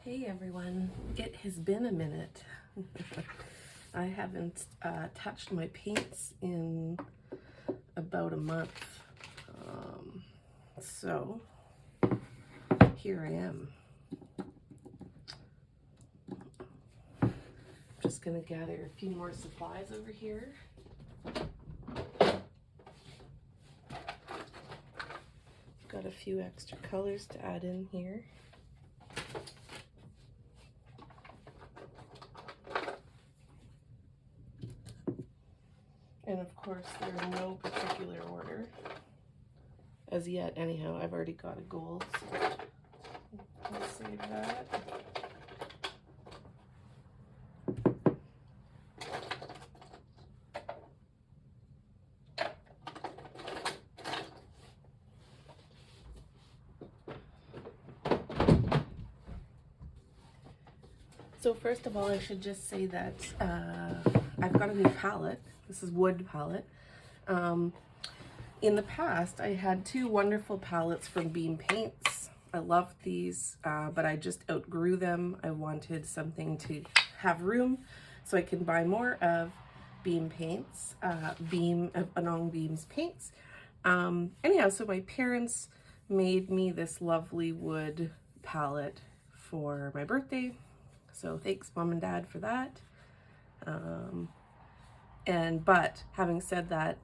Hey everyone, it has been a minute. I haven't touched my paints in about a month. So here I am. Just gonna gather a few more supplies over here. Got a few extra colors to add in here. And of course, they're in no particular order. As yet, anyhow, I've already got a gold, so let's save that. So first of all, I should just say that I've got a new palette. This is wood palette. In the past, I had two wonderful palettes from Beam Paints. I loved these, but I just outgrew them. I wanted something to have room so I can buy more of Beam Paints, Anong Beam's paints. Anyhow, so my parents made me this lovely wood palette for my birthday. So thanks, Mom and Dad, for that. But having said that,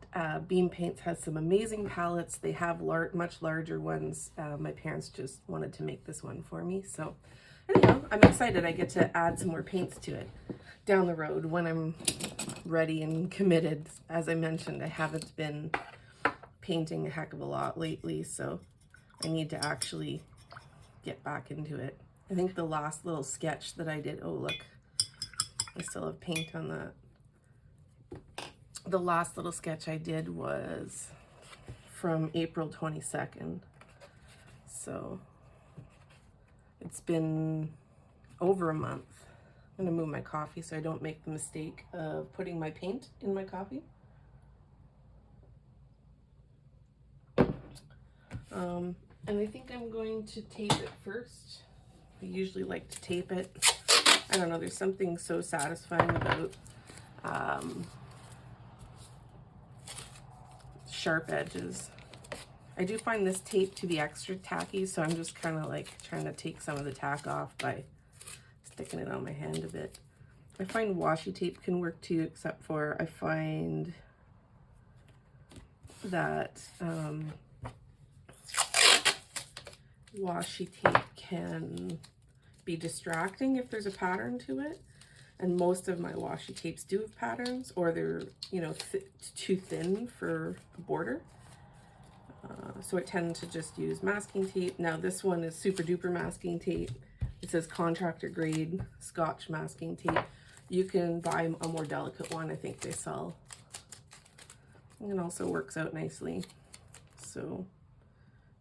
Beam Paints has some amazing palettes. They have much larger ones. My parents just wanted to make this one for me. So anyhow, I'm excited. I get to add some more paints to it down the road when I'm ready and committed. As I mentioned, I haven't been painting a heck of a lot lately, so I need to actually get back into it. I think the last little sketch that I did, oh look, I still have paint on that. The last little sketch I did was from April 22nd. So it's been over a month. I'm gonna move my coffee so I don't make the mistake of putting my paint in my coffee. And I think I'm going to tape it first. I usually like to tape it. I don't know, there's something so satisfying about sharp edges. I do find this tape to be extra tacky, so I'm just kind of like trying to take some of the tack off by sticking it on my hand a bit. I find washi tape can work too, except for I find that washi tape can be distracting if there's a pattern to it, and most of my washi tapes do have patterns, or they're, you know, too thin for a border. So I tend to just use masking tape. Now this one is super duper masking tape. It says contractor grade Scotch masking tape. You can buy a more delicate one. I think they sell. And it also works out nicely. So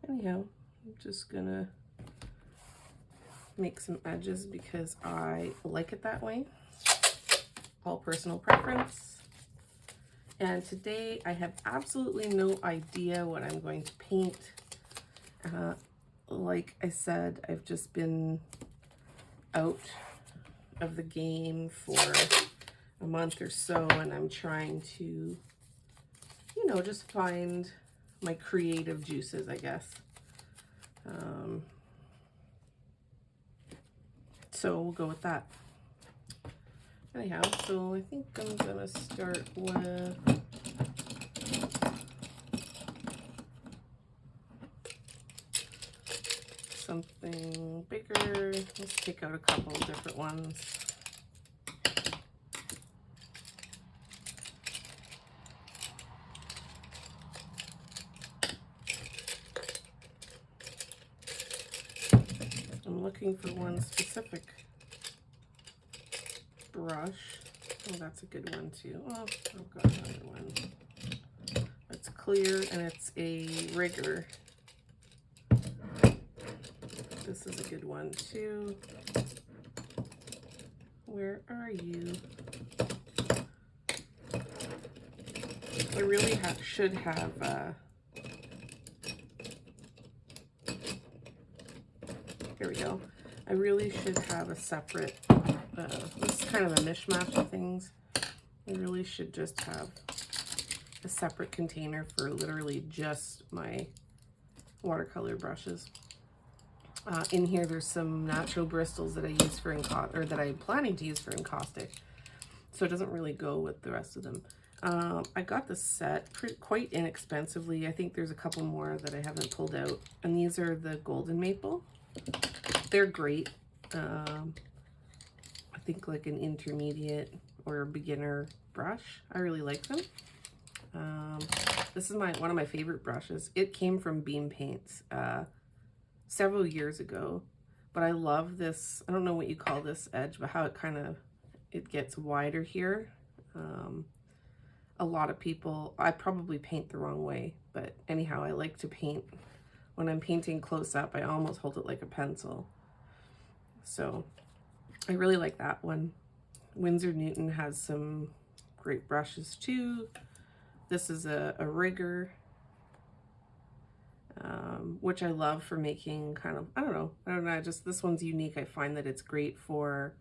anyhow, I'm just gonna make some edges because I like it that way. All personal preference. And today I have absolutely no idea what I'm going to paint. Like I said, I've just been out of the game for a month or so, and I'm trying to, you know, just find my creative juices, I guess. So we'll go with that. Anyhow, so I think I'm gonna start with something bigger. Let's take out a couple of different ones. I'm looking for one specific brush. Oh, that's a good one too. Oh, I've got another one. It's clear and it's a rigger. This is a good one too. Where are you? I really should have here we go. I really should have a separate, this is kind of a mishmash of things. I really should just have a separate container for literally just my watercolor brushes. In here, there's some natural bristles that I use for or that I'm planning to use for encaustic, so it doesn't really go with the rest of them. I got the set quite inexpensively. I think there's a couple more that I haven't pulled out, and these are the golden maple. They're great. I think like an intermediate or beginner brush. I really like them. This is one of my favorite brushes. It came from Beam Paints several years ago, but I love this. I don't know what you call this edge, but how it gets wider here. A lot of people, I probably paint the wrong way, but anyhow, I like to paint. When I'm painting close up, I almost hold it like a pencil. So I really like that one. Winsor Newton has some great brushes too. This is a rigger, which I love for making kind of, I don't know, just this one's unique. I find that it's great for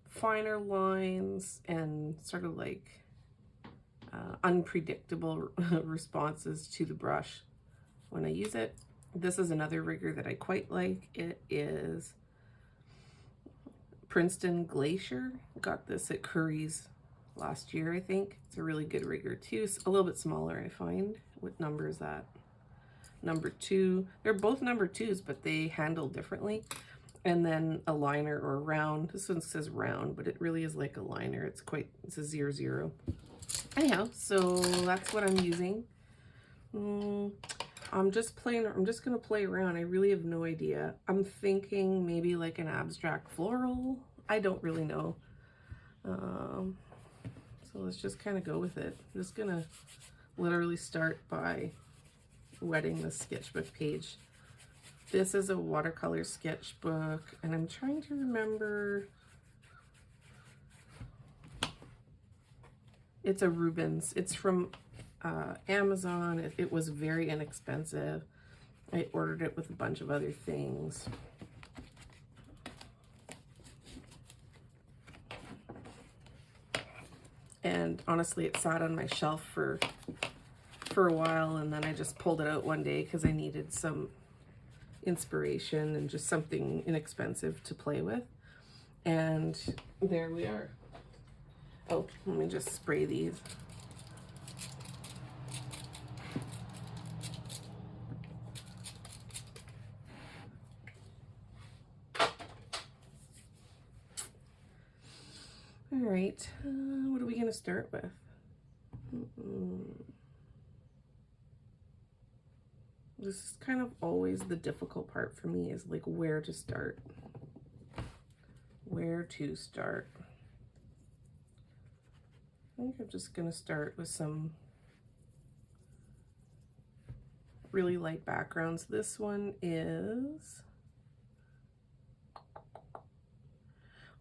finer lines and sort of like unpredictable responses to the brush when I use it. This is another rigger that I quite like. It is Princeton Glacier. Got this at Curry's last year, I think. It's a really good rigger too. It's a little bit smaller, I find. What number is that? Number 2. They're both number 2s, but they handle differently. And then a liner or a round. This one says round, but it really is like a liner. It's a 00. Anyhow, so that's what I'm using. I'm just gonna play around. I really have no idea. I'm thinking maybe like an abstract floral. I don't really know. So let's just kind of go with it. I'm just gonna literally start by wetting the sketchbook page. This is a watercolor sketchbook, and I'm trying to remember. It's a Rubens. It's from Amazon. It was very inexpensive. I ordered it with a bunch of other things. And honestly, it sat on my shelf for a while, and then I just pulled it out one day because I needed some inspiration and just something inexpensive to play with. And there we are. Oh, let me just spray these. All right, what are we gonna start with? This is kind of always the difficult part for me, is like where to start. Where to start. I think I'm just gonna start with some really light backgrounds. This one is,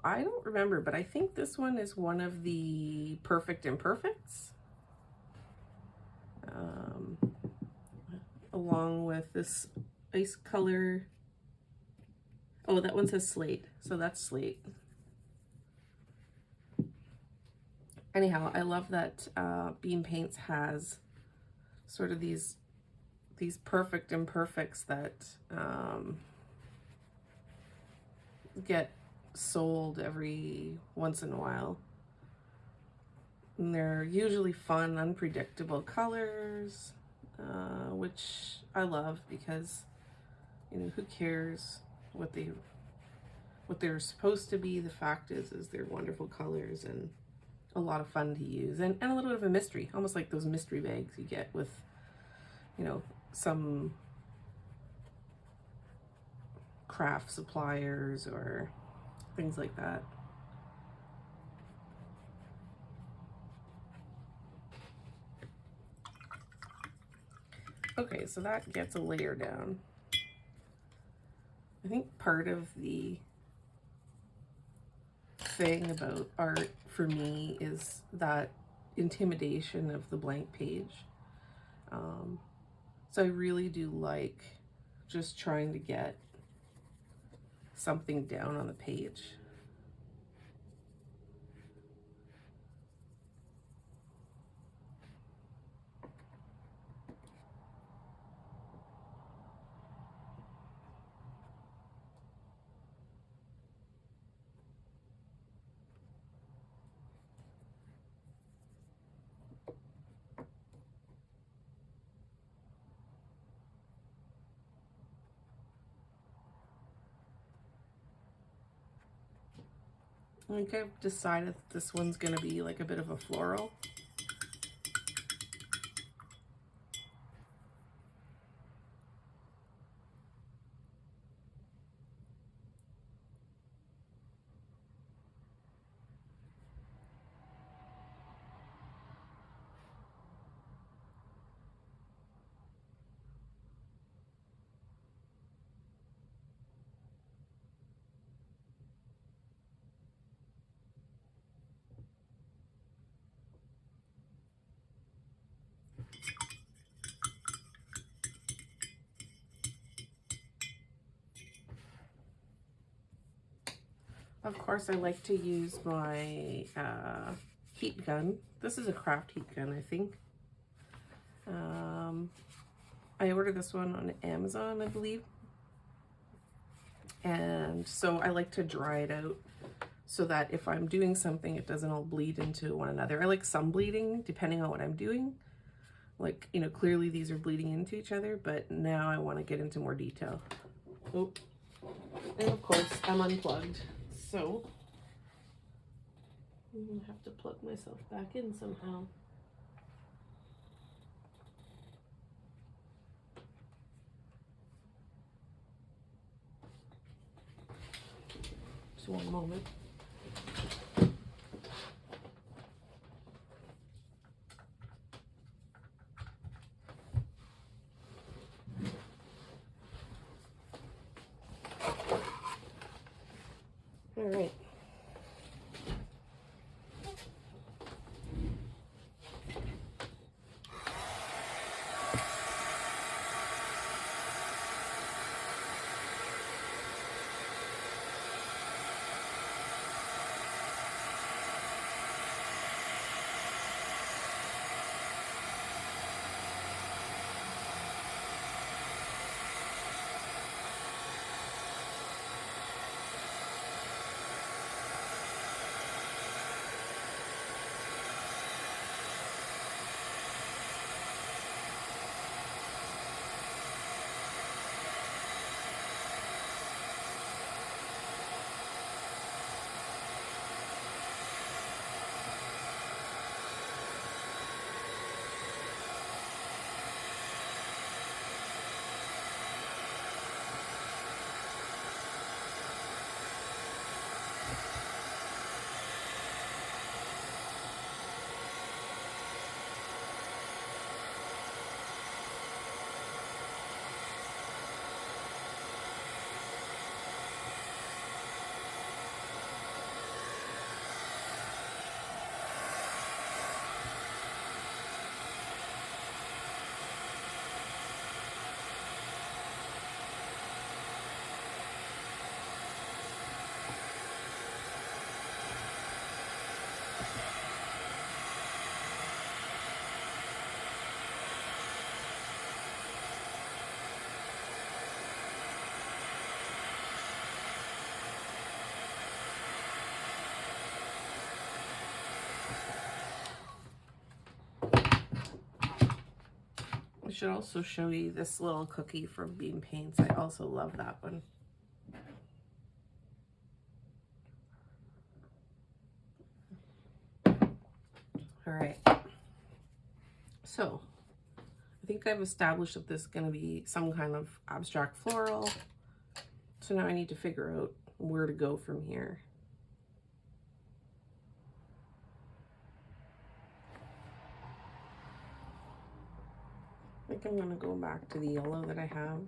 I don't remember, but I think this one is one of the Perfect Imperfects. Along with this ice color. Oh, that one says Slate, so that's Slate. Anyhow, I love that Beam Paints has sort of these Perfect Imperfects that get sold every once in a while. And they're usually fun, unpredictable colors, which I love because, you know, who cares what they're supposed to be. The fact is they're wonderful colors and a lot of fun to use, and a little bit of a mystery, almost like those mystery bags you get with, you know, some craft suppliers or things like that. Okay, so that gets a layer down. I think part of the thing about art for me is that intimidation of the blank page. So I really do like just trying to get something down on the page. I think I've decided this one's going to be like a bit of a floral. Of course, I like to use my heat gun. This is a craft heat gun, I think. I ordered this one on Amazon, I believe. And so I like to dry it out so that if I'm doing something, it doesn't all bleed into one another. I like some bleeding depending on what I'm doing. Like, you know, clearly these are bleeding into each other, but now I want to get into more detail. Oh, and of course I'm unplugged. So I'm gonna have to plug myself back in somehow. Just one moment. All right. I should also show you this little cookie from Beam Paints. I also love that one. All right. So I think I've established that this is going to be some kind of abstract floral. So now I need to figure out where to go from here. I think I'm going to go back to the yellow that I have.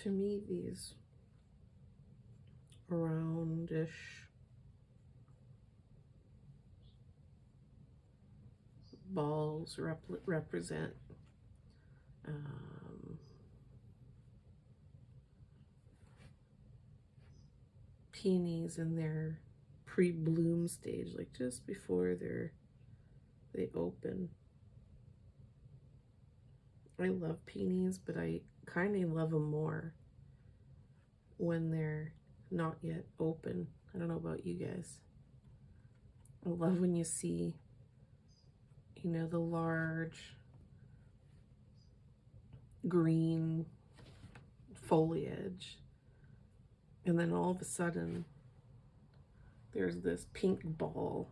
To me, these roundish balls represent peonies in their pre-bloom stage, like just before they open. I love peonies, but I kind of love them more when they're not yet open. I don't know about you guys. I love when you see, you know, the large green foliage, and then all of a sudden there's this pink ball.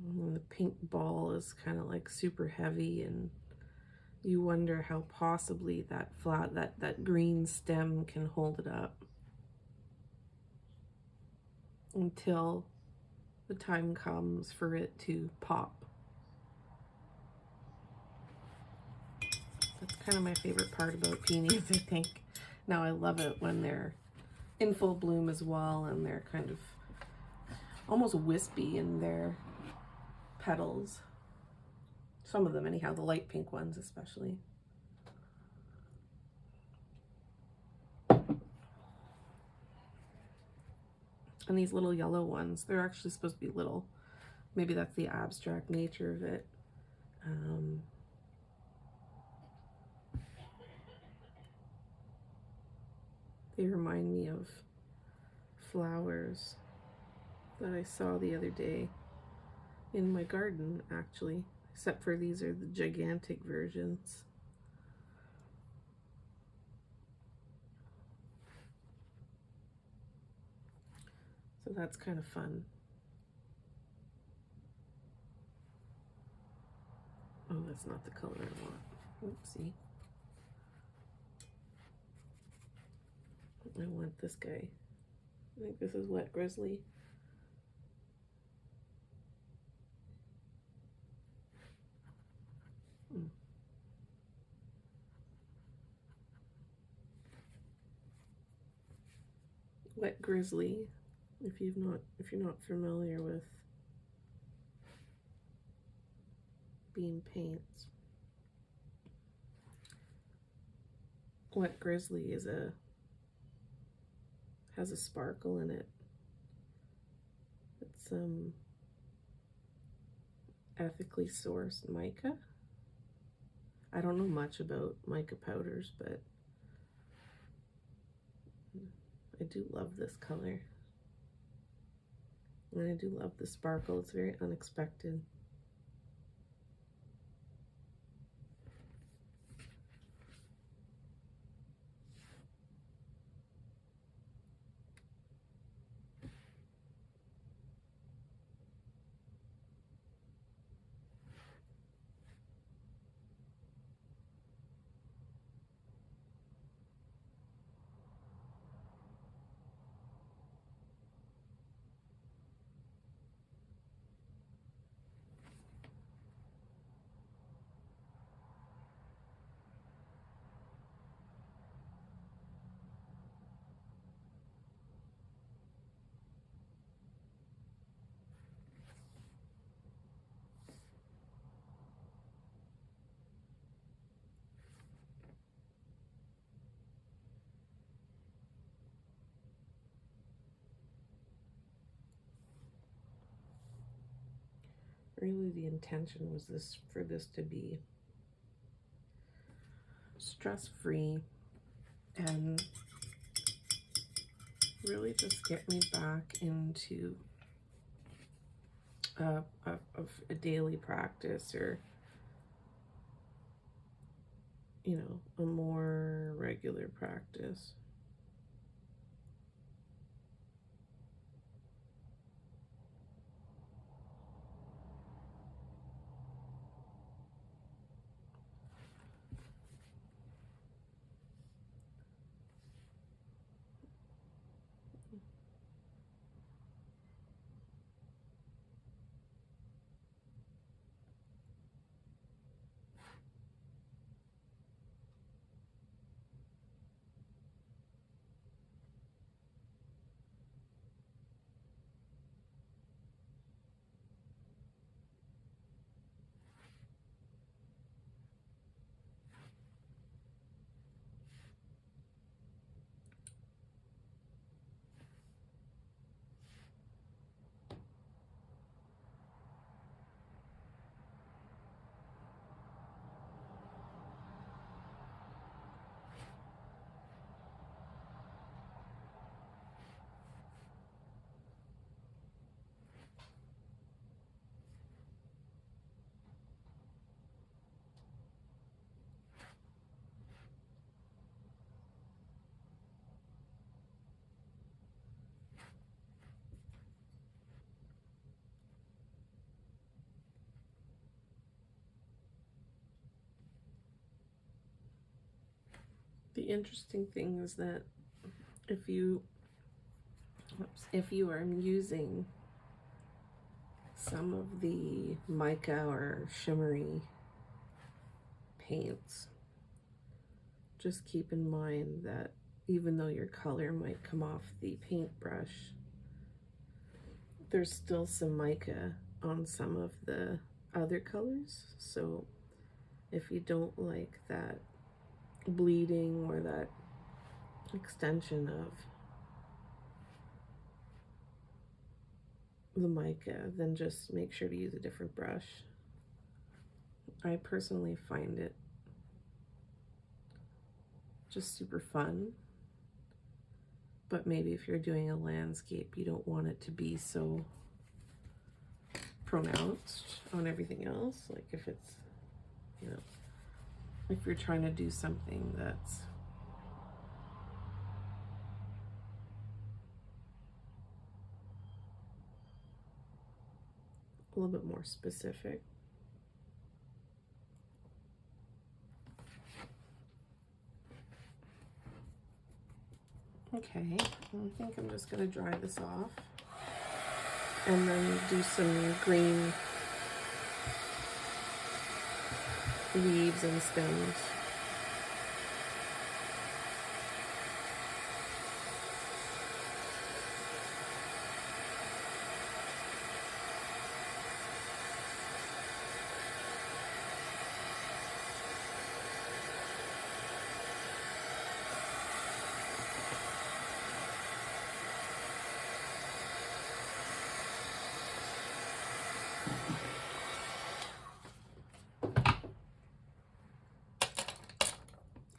And the pink ball is kind of like super heavy, and you wonder how possibly that green stem can hold it up until the time comes for it to pop. That's kind of my favorite part about peonies, I think. Now I love it when they're in full bloom as well, and they're kind of almost wispy in their petals. Some of them anyhow, the light pink ones especially. And these little yellow ones, they're actually supposed to be little. Maybe that's the abstract nature of it. They remind me of flowers that I saw the other day in my garden, actually, except for these are the gigantic versions. So that's kind of fun. Oh, that's not the color I want. Oopsie. I want this guy. I think this is Wet Grizzly. Wet Grizzly, if you're not familiar with bean paints. Wet Grizzly has a sparkle in it. It's ethically sourced mica. I don't know much about mica powders, but I do love this color. And I do love the sparkle. It's very unexpected. Really, the intention was for this to be stress-free and really just get me back into a daily practice, or you know, a more regular practice. The interesting thing is that if you are using some of the mica or shimmery paints, just keep in mind that even though your color might come off the paintbrush, there's still some mica on some of the other colors. So if you don't like that bleeding or that extension of the mica, then just make sure to use a different brush. I personally find it just super fun, but maybe if you're doing a landscape, you don't want it to be so pronounced on everything else. Like if it's, you know, if you're trying to do something that's a little bit more specific. Okay, I think I'm just gonna dry this off and then do some green leaves and stems.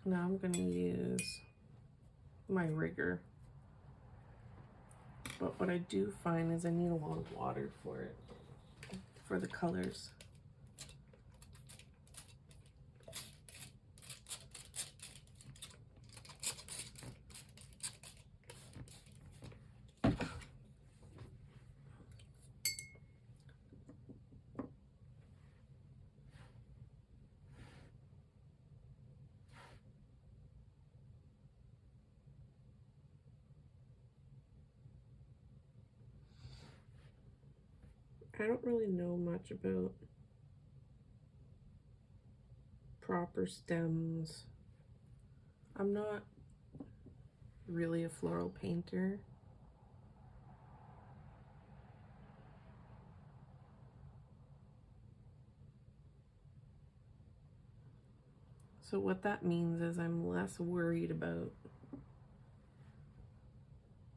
Now I'm going to use my rigger, but what I do find is I need a lot of water for it, for the colors. I don't really know much about proper stems. I'm not really a floral painter. So what that means is I'm less worried about,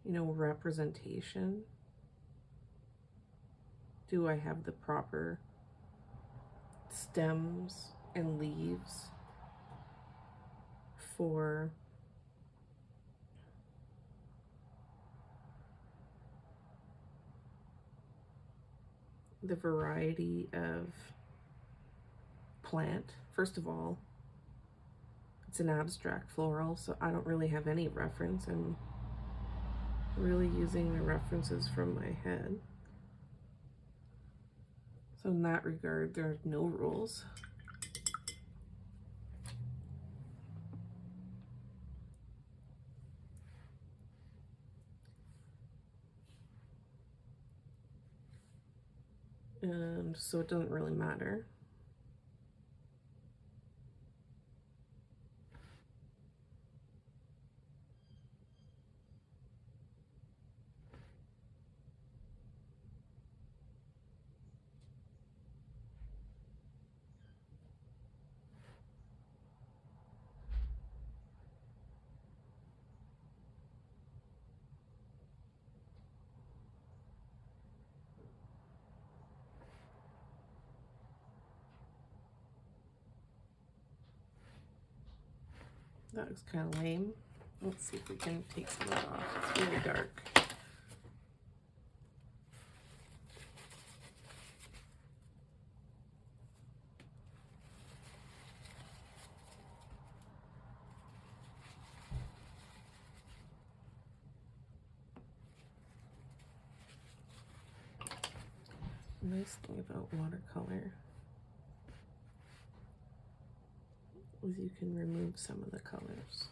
you know, representation. Do I have the proper stems and leaves for the variety of plant? First of all, it's an abstract floral, so I don't really have any reference. I'm really using the references from my head. So in that regard, there are no rules. And so it doesn't really matter. That looks kind of lame. Let's see if we can take some of it off. It's really dark. The nice thing about watercolor is you can remove some of the colors.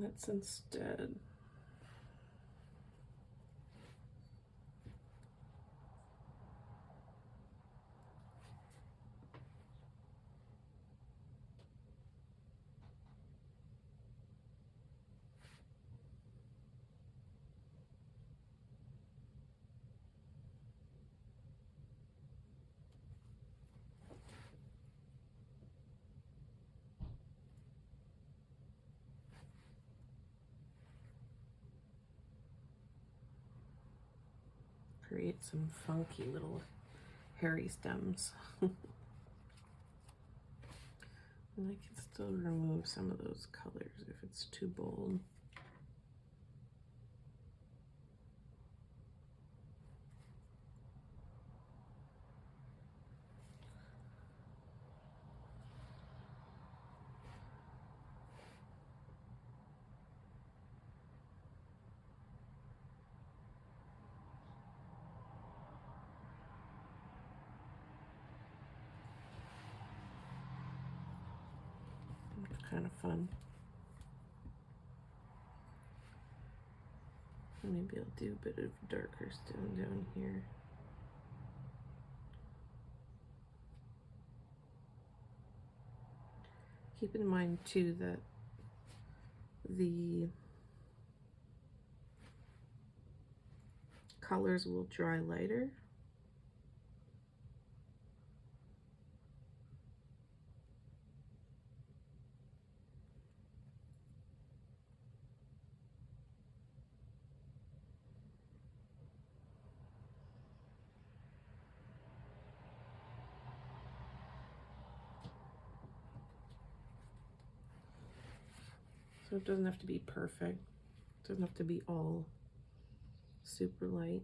let's instead create some funky little hairy stems. And I can still remove some of those colors if it's too bold. It's kind of fun. Maybe I'll do a bit of darker stone down here. Keep in mind too that the colors will dry lighter. So it doesn't have to be perfect. It doesn't have to be all super light.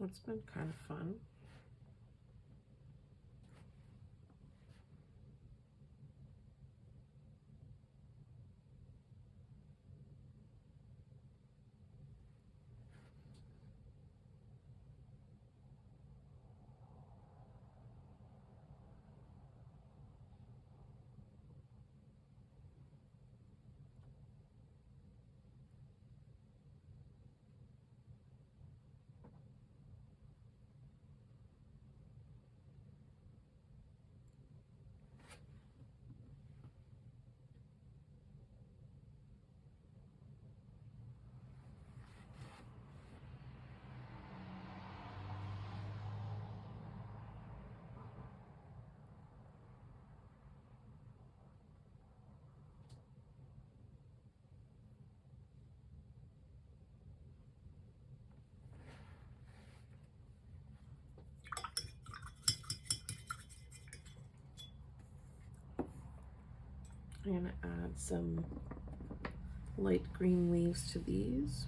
It's been kind of fun. I'm going to add some light green leaves to these.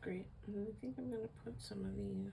Great, and I think I'm going to put some of these.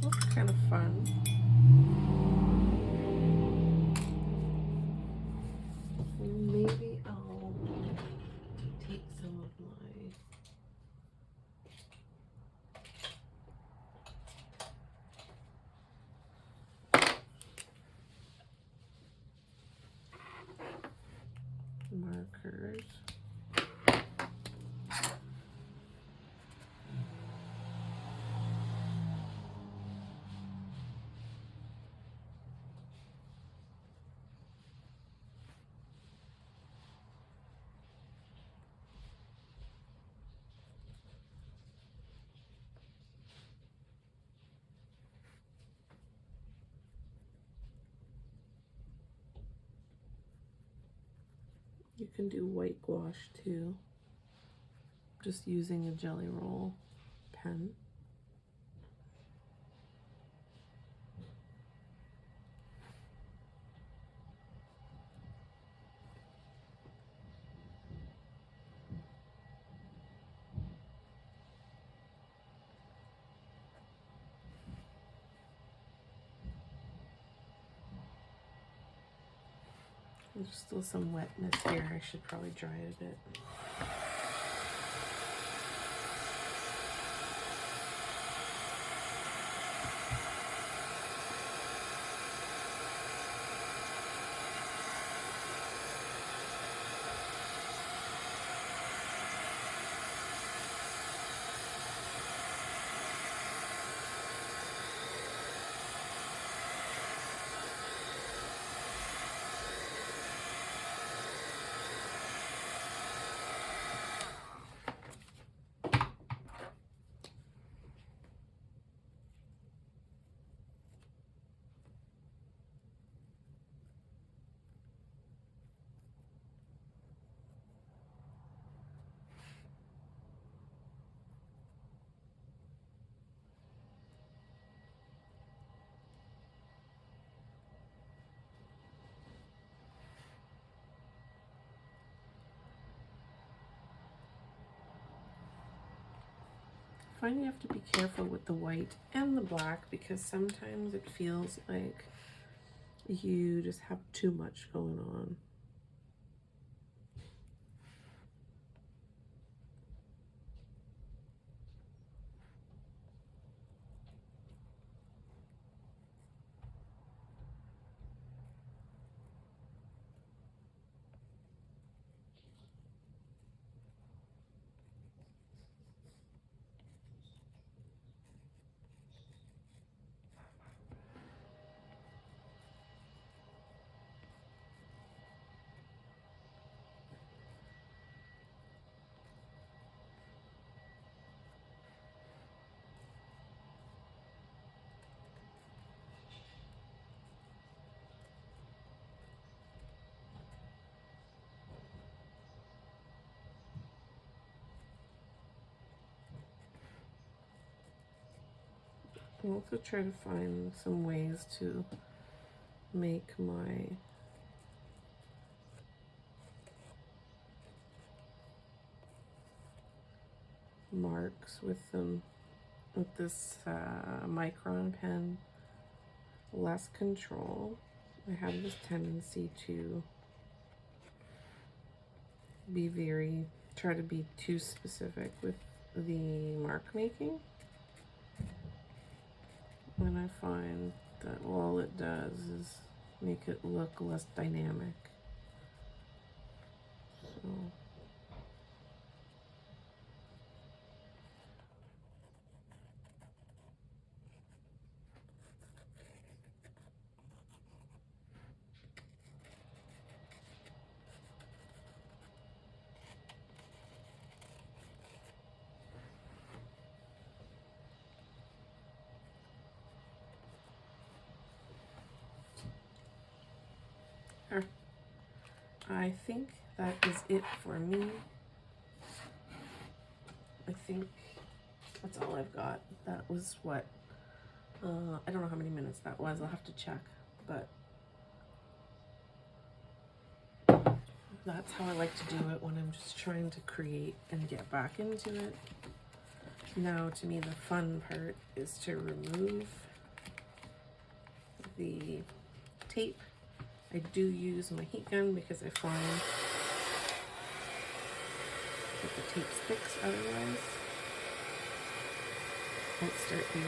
Looks kind of fun. Maybe I'll take some of my markers. You can do white gouache too, just using a jelly roll pen. There's still some wetness here. I should probably dry it a bit. I find you have to be careful with the white and the black because sometimes it feels like you just have too much going on. I'm also trying to find some ways to make my marks with this micron pen less control. I have this tendency to try to be too specific with the mark making. And I find that all it does is make it look less dynamic. So I think that is it for me. I think that's all I've got. That was what, I don't know how many minutes that was. I'll have to check, but that's how I like to do it when I'm just trying to create and get back into it. Now, to me, the fun part is to remove the tape. I do use my heat gun because I find that the tape sticks otherwise. Let's start here.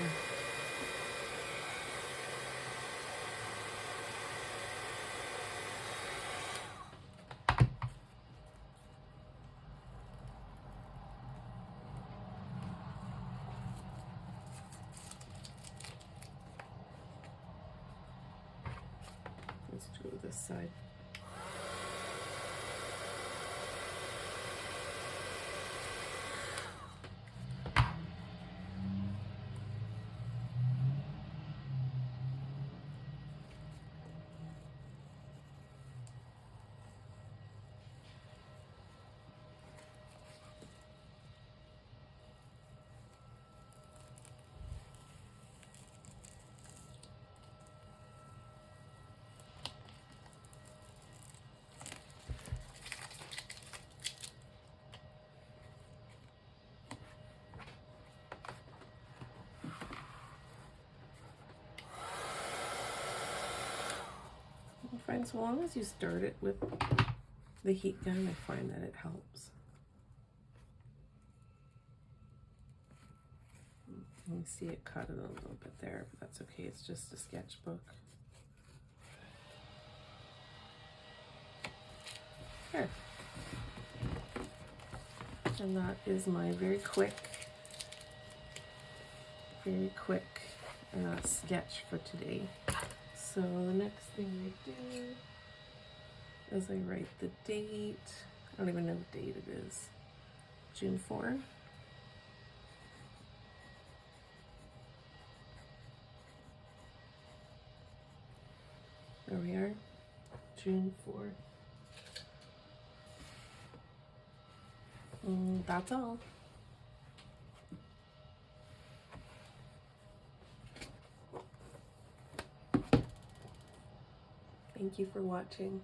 Let's do this side. Find so long as you start it with the heat gun, I find that it helps. You can see it cut it a little bit there, but that's okay. It's just a sketchbook. There. And that is my very quick sketch for today. So the next thing I do is I write the date. I don't even know what date it is. June 4. There we are, June 4th. And that's all. Thank you for watching.